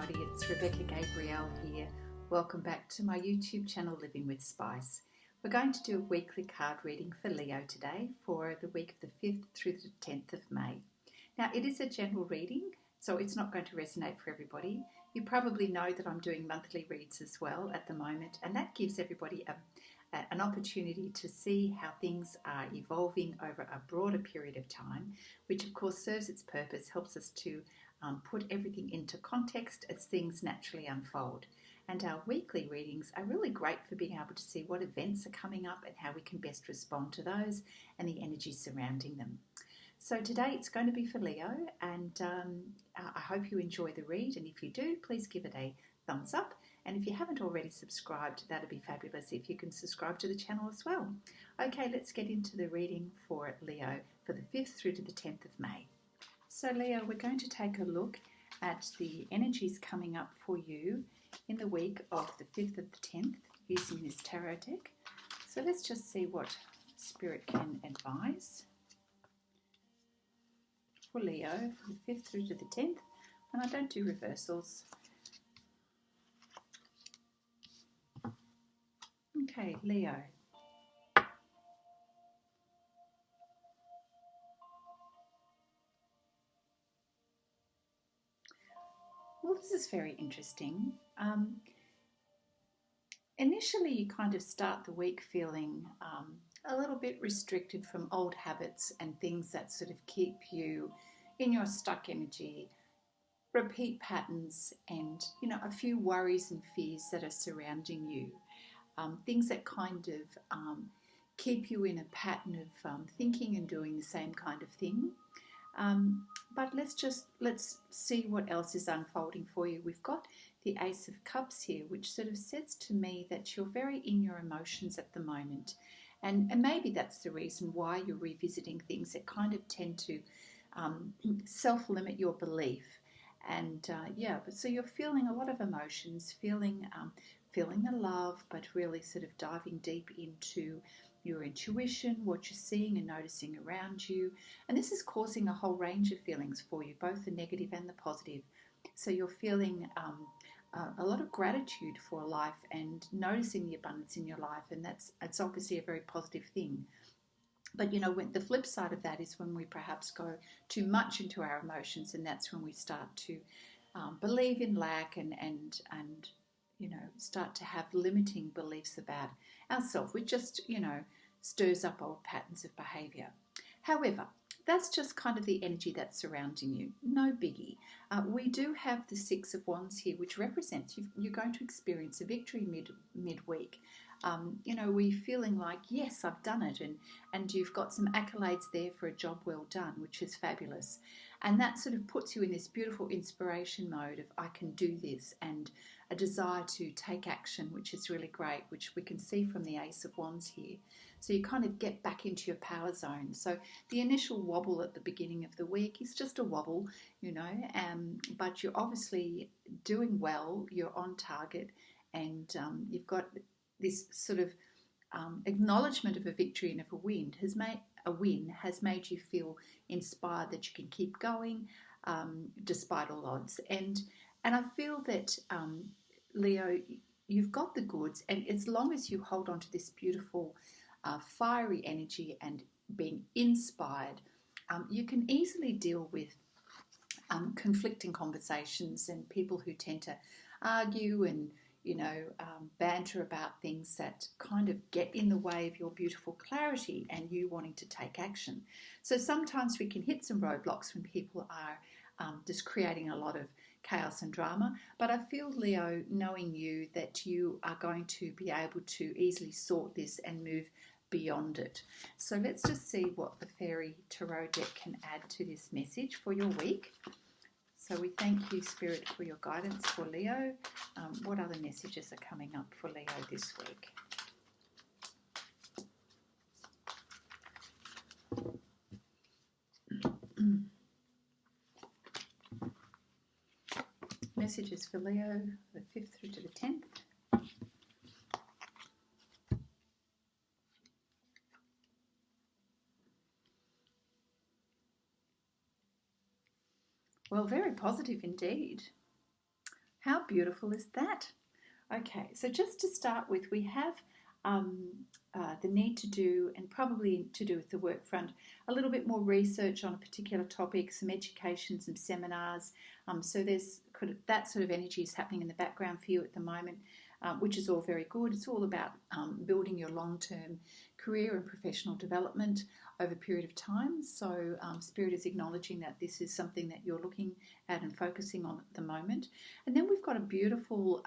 everybody, it's Rebecca Gabrielle here. Welcome back to my YouTube channel Living with Spice. We're going to do a weekly card reading for Leo today for the week of the 5th through the 10th of May. Now it is a general reading, so it's not going to resonate for everybody. You probably know that I'm doing monthly reads as well at the moment, and that gives everybody an opportunity to see how things are evolving over a broader period of time, which of course serves its purpose, helps us to put everything into context as things naturally unfold. And our weekly readings are really great for being able to see what events are coming up and how we can best respond to those and the energy surrounding them. So today it's going to be for Leo, and I hope you enjoy the read, and if you do, please give it a thumbs up, and if you haven't already subscribed, that'd be fabulous if you can subscribe to the channel as well. Okay, let's get into the reading for Leo for the 5th through to the 10th of May. So Leo, we're going to take a look at the energies coming up for you in the week of the 5th of the 10th using this tarot deck. So let's just see what Spirit can advise for Leo from the 5th through to the 10th. And I don't do reversals. Okay, Leo. Well, this is very interesting. Initially, you kind of start the week feeling a little bit restricted from old habits and things that sort of keep you in your stuck energy, repeat patterns, and a few worries and fears that are surrounding you. Things that kind of keep you in a pattern of thinking and doing the same kind of thing. But let's see what else is unfolding for you. We've got the Ace of Cups here, which sort of says to me that you're very in your emotions at the moment. And maybe that's the reason why you're revisiting things that kind of tend to self-limit your belief. And so you're feeling a lot of emotions, feeling the love, but really sort of diving deep into your intuition, what you're seeing and noticing around you. And this is causing a whole range of feelings for you, both the negative and the positive. So you're feeling a lot of gratitude for life and noticing the abundance in your life, and that's obviously a very positive thing. But when the flip side of that is when we perhaps go too much into our emotions, and that's when we start to believe in lack and start to have limiting beliefs about ourselves, which just stirs up old patterns of behavior. However, that's just kind of the energy that's surrounding you. No biggie. We do have the Six of Wands here, which represents you're going to experience a victory midweek. We're feeling like, yes, I've done it, and you've got some accolades there for a job well done, which is fabulous. And that sort of puts you in this beautiful inspiration mode of I can do this, and a desire to take action, which is really great, which we can see from the Ace of Wands here. So you kind of get back into your power zone. So the initial wobble at the beginning of the week is just a wobble, but you're obviously doing well, you're on target, and you've got this sort of acknowledgement of a victory and of a win has made you feel inspired that you can keep going despite all odds. And I feel that, Leo, you've got the goods, and as long as you hold on to this beautiful fiery energy and being inspired, you can easily deal with conflicting conversations and people who tend to argue and banter about things that kind of get in the way of your beautiful clarity and you wanting to take action. So sometimes we can hit some roadblocks when people are just creating a lot of chaos and drama. But I feel, Leo, knowing you, that you are going to be able to easily sort this and move beyond it. So let's just see what the Fairy Tarot deck can add to this message for your week. So we thank you, Spirit, for your guidance for Leo. What other messages are coming up for Leo this week? Messages for Leo, the 5th through to the 10th. Well, very positive indeed. How beautiful is that? Okay, so just to start with, we have the need to do, and probably to do with the work front, a little bit more research on a particular topic, some education, some seminars. So that sort of energy is happening in the background for you at the moment, which is all very good. It's all about building your long-term career and professional development over a period of time. So Spirit is acknowledging that this is something that you're looking at and focusing on at the moment. And then we've got a beautiful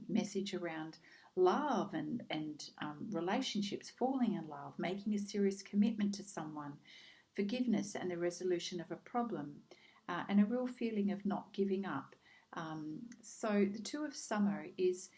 message around love and relationships, falling in love, making a serious commitment to someone, forgiveness and the resolution of a problem, and a real feeling of not giving up. So the Two of Summer is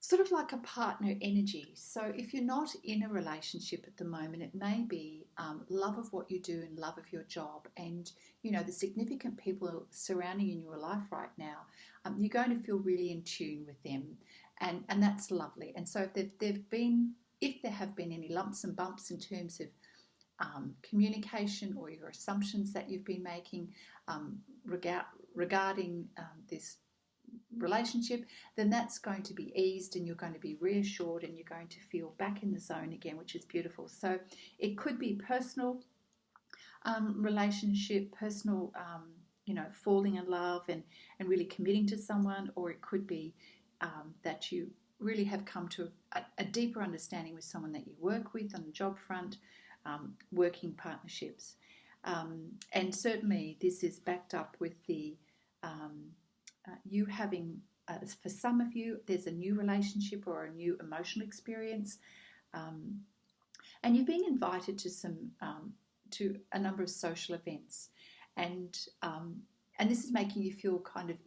sort of like a partner energy. So if you're not in a relationship at the moment, it may be love of what you do and love of your job, and the significant people surrounding in your life right now. You're going to feel really in tune with them, and that's lovely. And so if there have been any lumps and bumps in terms of communication or your assumptions that you've been making regarding this relationship, then that's going to be eased and you're going to be reassured and you're going to feel back in the zone again, which is beautiful. So it could be personal relationship, personal, falling in love and really committing to someone, or it could be that you really have come to a deeper understanding with someone that you work with on the job front, working partnerships. And certainly this is backed up with the you having, for some of you, there's a new relationship or a new emotional experience, and you're being invited to a number of social events, and this is making you feel kind of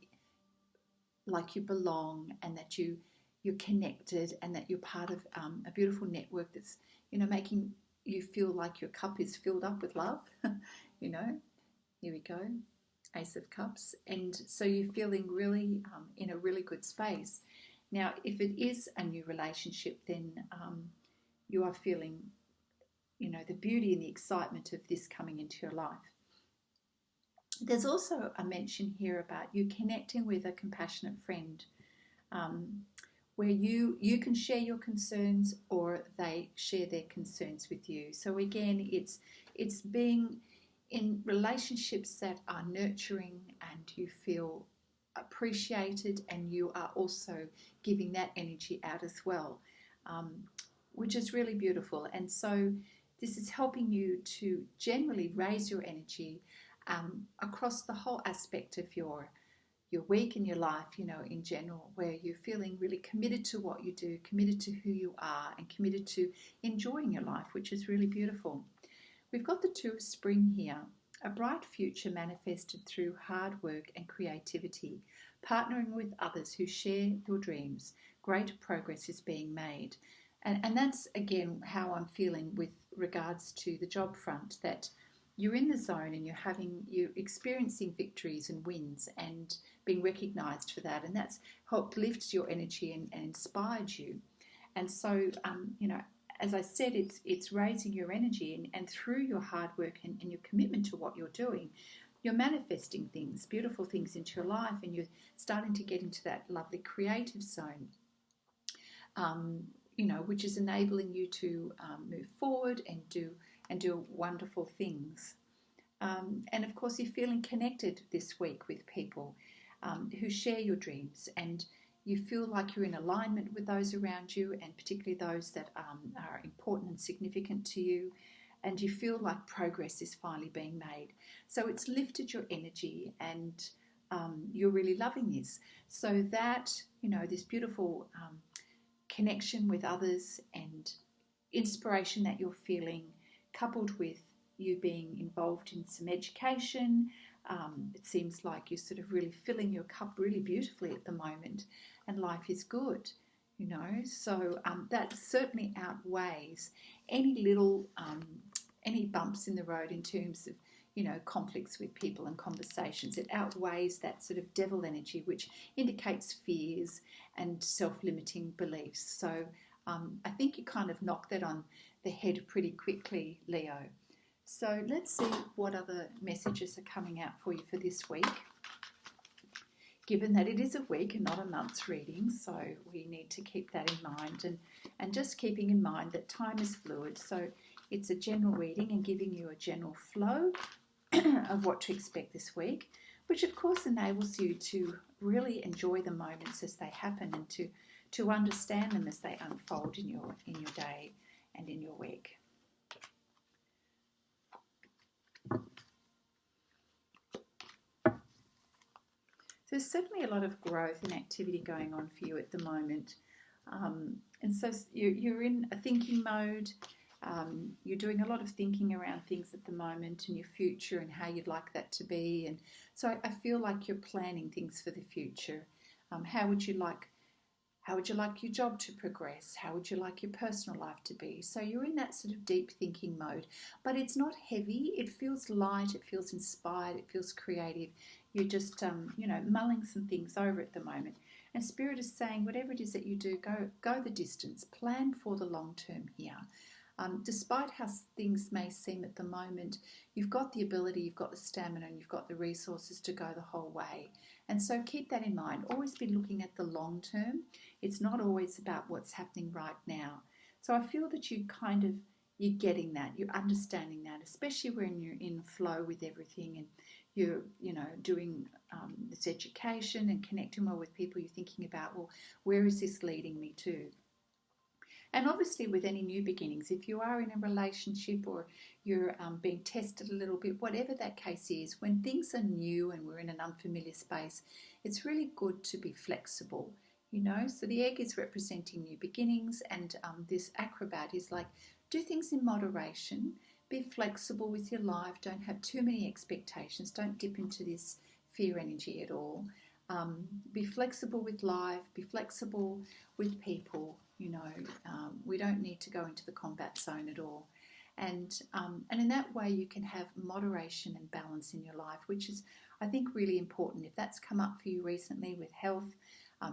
like you belong, and that you're connected, and that you're part of a beautiful network that's making you feel like your cup is filled up with love. Here we go. Ace of Cups, and so you're feeling really in a really good space. Now, if it is a new relationship, then you are feeling, the beauty and the excitement of this coming into your life. There's also a mention here about you connecting with a compassionate friend, where you can share your concerns or they share their concerns with you. So again, it's being in relationships that are nurturing and you feel appreciated, and you are also giving that energy out as well, which is really beautiful. And so this is helping you to generally raise your energy across the whole aspect of your week and your life, in general, where you're feeling really committed to what you do, committed to who you are, and committed to enjoying your life, which is really beautiful. We've got the Two of Spring here, a bright future manifested through hard work and creativity, partnering with others who share your dreams. Great progress is being made. And that's, again, how I'm feeling with regards to the job front, that you're in the zone and you're experiencing victories and wins and being recognised for that. And that's helped lift your energy and inspired you. And so, as I said, it's raising your energy, and through your hard work and your commitment to what you're doing, you're manifesting things, beautiful things into your life, and you're starting to get into that lovely creative zone, which is enabling you to move forward and do wonderful things. And of course, you're feeling connected this week with people who share your dreams, and you feel like you're in alignment with those around you, and particularly those that are important and significant to you, and you feel like progress is finally being made. So it's lifted your energy, and you're really loving this. So that, this beautiful connection with others and inspiration that you're feeling, coupled with you being involved in some education, it seems like you're sort of really filling your cup really beautifully at the moment, and life is good, so that certainly outweighs any little any bumps in the road in terms of conflicts with people and conversations. It outweighs that sort of devil energy, which indicates fears and self-limiting beliefs. So I think you kind of knocked that on the head pretty quickly, Leo. So let's see what other messages are coming out for you for this week. given that it is a week and not a month's reading, so we need to keep that in mind, and just keeping in mind that time is fluid. So it's a general reading and giving you a general flow of what to expect this week, which of course enables you to really enjoy the moments as they happen and to understand them as they unfold in your day and in your week. There's certainly a lot of growth and activity going on for you at the moment. And so you're in a thinking mode. You're doing a lot of thinking around things at the moment and your future and how you'd like that to be. And so I feel like you're planning things for the future. How would you like your job to progress? How would you like your personal life to be? So you're in that sort of deep thinking mode, but it's not heavy. It feels light. It feels inspired. It feels creative. You're just, mulling some things over at the moment. And Spirit is saying, whatever it is that you do, go the distance. Plan for the long term here. Despite how things may seem at the moment, you've got the ability, you've got the stamina, and you've got the resources to go the whole way. And so keep that in mind. Always be looking at the long term. It's not always about what's happening right now. So I feel that you're getting that, you're understanding that, especially when you're in flow with everything and you're, doing this education and connecting well with people. You're thinking about, well, where is this leading me to? And obviously with any new beginnings, if you are in a relationship or you're being tested a little bit, whatever that case is, when things are new and we're in an unfamiliar space, it's really good to be flexible, So the egg is representing new beginnings, and this acrobat is like, do things in moderation, be flexible with your life, don't have too many expectations, don't dip into this fear energy at all. Be flexible with life, be flexible with people. We don't need to go into the combat zone at all. And in that way you can have moderation and balance in your life, which is, I think, really important. If that's come up for you recently with health,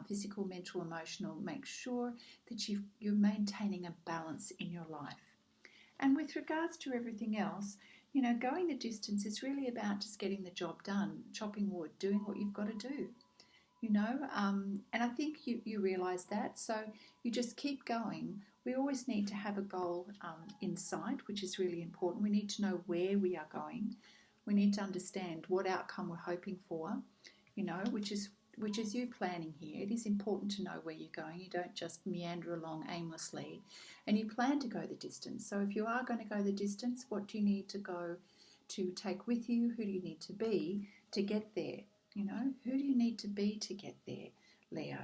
physical, mental, emotional, make sure that you're maintaining a balance in your life. And with regards to everything else, going the distance is really about just getting the job done, chopping wood, doing what you've got to do. And I think you realise that, so you just keep going. We always need to have a goal in sight, which is really important. We need to know where we are going. We need to understand what outcome we're hoping for, which is you planning here. It is important to know where you're going. You don't just meander along aimlessly, and you plan to go the distance. So if you are going to go the distance, what do you need to go to take with you? Who do you need to be to get there? Who do you need to be to get there, Leo?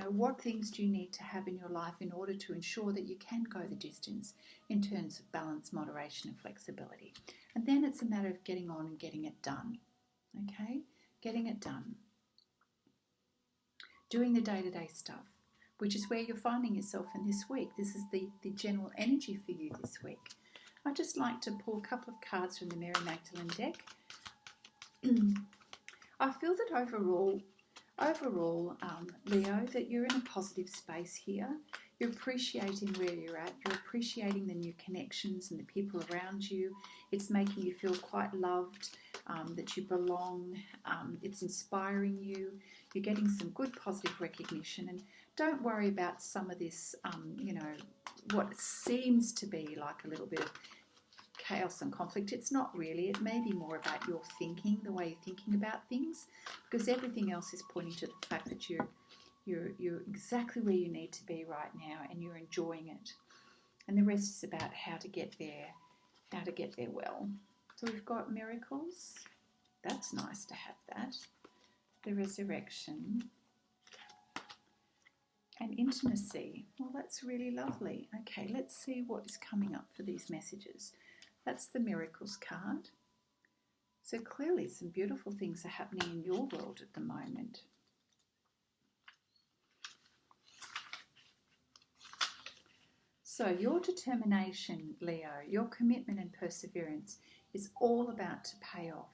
What things do you need to have in your life in order to ensure that you can go the distance in terms of balance, moderation and flexibility? And then it's a matter of getting on and getting it done, okay? Getting it done. Doing the day-to-day stuff, which is where you're finding yourself in this week. This is the general energy for you this week. I'd just like to pull a couple of cards from the Mary Magdalene deck. I feel that overall, Leo, that you're in a positive space here. You're appreciating where you're at. You're appreciating the new connections and the people around you. It's making you feel quite loved, that you belong. It's inspiring you. You're getting some good positive recognition. And don't worry about some of this, what seems to be like a little bit of chaos and conflict. It's not really. It may be more about your thinking, the way you're thinking about things, because everything else is pointing to the fact that you're exactly where you need to be right now and you're enjoying it. And the rest is about how to get there well. So we've got miracles. That's nice to have that. The resurrection. And intimacy. Well, that's really lovely. Okay, let's see what is coming up for these messages. That's the miracles card. So clearly some beautiful things are happening in your world at the moment. So your determination, Leo, your commitment and perseverance is all about to pay off.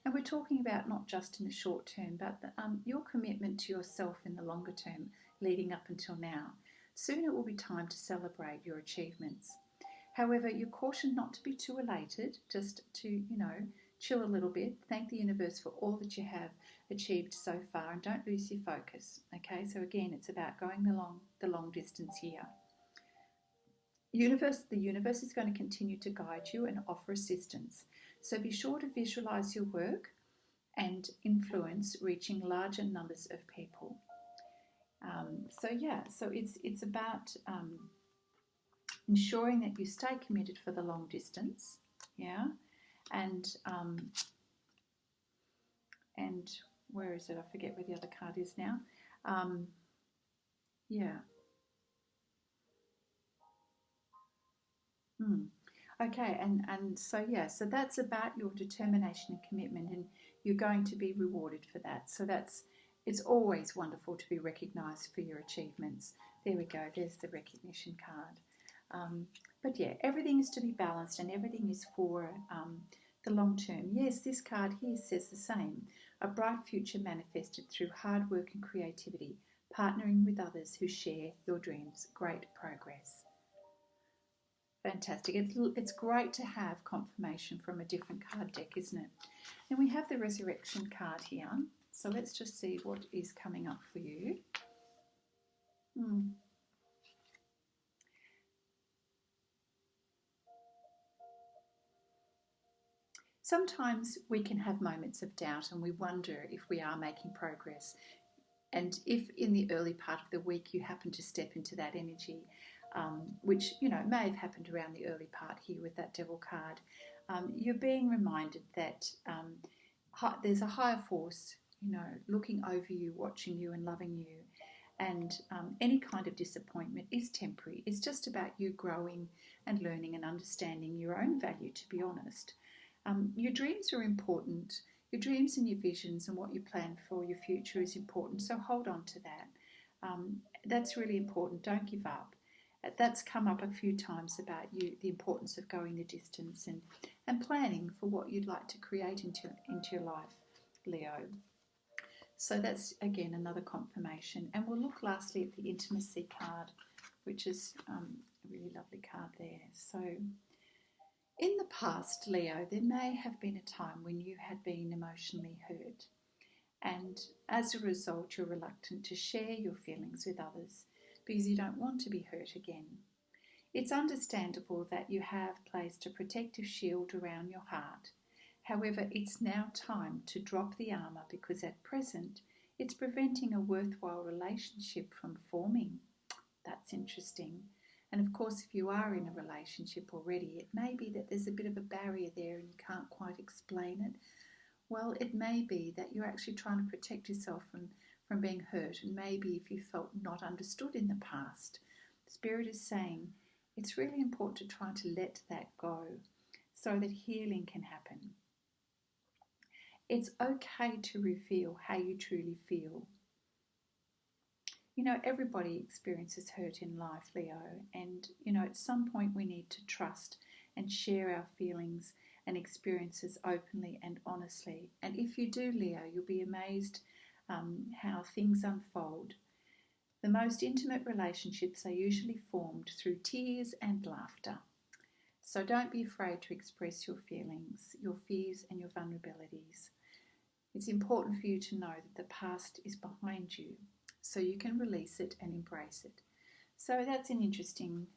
And we're talking about not just in the short term, but your commitment to yourself in the longer term leading up until now. Soon it will be time to celebrate your achievements. However, you're cautioned not to be too elated, just to, chill a little bit, thank the universe for all that you have achieved so far, and don't lose your focus. Okay, so again, it's about going the long distance here. The universe is going to continue to guide you and offer assistance. So be sure to visualize your work and influence reaching larger numbers of people. So it's about ensuring that you stay committed for the long distance, and where is it? I forget where the other card is now. Okay, so that's about your determination and commitment, and you're going to be rewarded for that. So it's always wonderful to be recognised for your achievements. There we go, there's the recognition card. But yeah, everything is to be balanced, and everything is for the long term. Yes, this card here says the same. A bright future manifested through hard work and creativity, partnering with others who share your dreams. Great progress. Fantastic. It's great to have confirmation from a different card deck, isn't it? And we have the resurrection card here. So let's just see what is coming up for you. Sometimes we can have moments of doubt, and we wonder if we are making progress. And if in the early part of the week you happen to step into that energy, which may have happened around the early part here with that Devil card, you're being reminded that there's a higher force, looking over you, watching you and loving you. And any kind of disappointment is temporary. It's just about you growing and learning and understanding your own value, to be honest. Your dreams are important. Your dreams and your visions and what you plan for your future is important. So hold on to that. That's really important. Don't give up. That's come up a few times about the importance of going the distance and planning for what you'd like to create into your life, Leo. So that's, again, another confirmation. And we'll look lastly at the intimacy card, which is a really lovely card there. So in the past, Leo, there may have been a time when you had been emotionally hurt. And as a result, you're reluctant to share your feelings with others because you don't want to be hurt again. It's understandable that you have placed a protective shield around your heart. However, it's now time to drop the armour because at present it's preventing a worthwhile relationship from forming. That's interesting. And of course, if you are in a relationship already, it may be that there's a bit of a barrier there and you can't quite explain it. Well, it may be that you're actually trying to protect yourself from being hurt, and maybe if you felt not understood in the past. Spirit is saying it's really important to try to let that go so that healing can happen. It's okay to reveal how you truly feel. Everybody experiences hurt in life, Leo, and, at some point we need to trust and share our feelings and experiences openly and honestly. And if you do, Leo, you'll be amazed how things unfold. The most intimate relationships are usually formed through tears and laughter. So don't be afraid to express your feelings, your fears and your vulnerabilities. It's important for you to know that the past is behind you, so you can release it and embrace it. So that's an interesting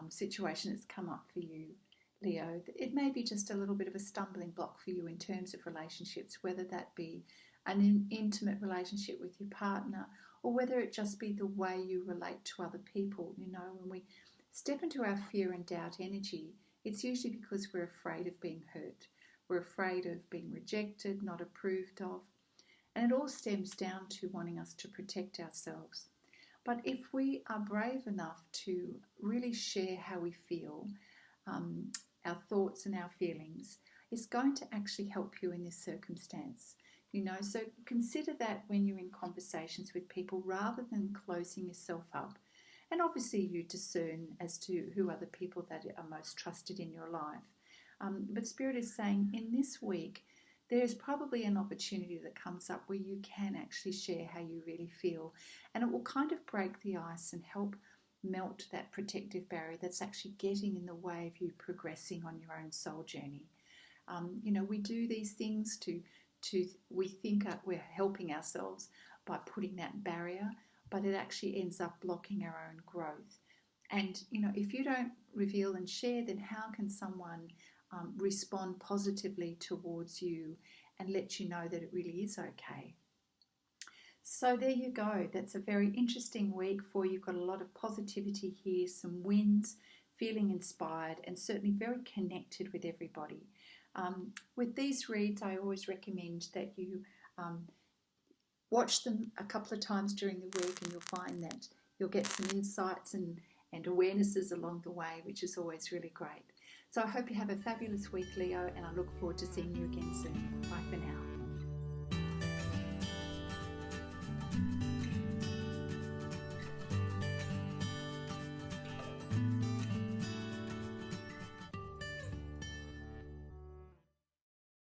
situation that's come up for you, Leo. It may be just a little bit of a stumbling block for you in terms of relationships, whether that be an intimate relationship with your partner or whether it just be the way you relate to other people. When we step into our fear and doubt energy, it's usually because we're afraid of being hurt. We're afraid of being rejected, not approved of. And it all stems down to wanting us to protect ourselves. But if we are brave enough to really share how we feel, our thoughts and our feelings, it's going to actually help you in this circumstance. So consider that when you're in conversations with people rather than closing yourself up. And obviously you discern as to who are the people that are most trusted in your life. But Spirit is saying in this week, there's probably an opportunity that comes up where you can actually share how you really feel. And it will kind of break the ice and help melt that protective barrier that's actually getting in the way of you progressing on your own soul journey. You know, we do these things to we think we're helping ourselves by putting that barrier, but it actually ends up blocking our own growth. And, you know, if you don't reveal and share, then how can someone respond positively towards you and let you know that it really is okay? So there you go. That's a very interesting week for you. You've got a lot of positivity here, some wins, feeling inspired, and certainly very connected with everybody. With these reads, I always recommend that you watch them a couple of times during the week, and you'll find that you'll get some insights and awarenesses along the way, which is always really great. So I hope you have a fabulous week, Leo, and I look forward to seeing you again soon. Bye for now.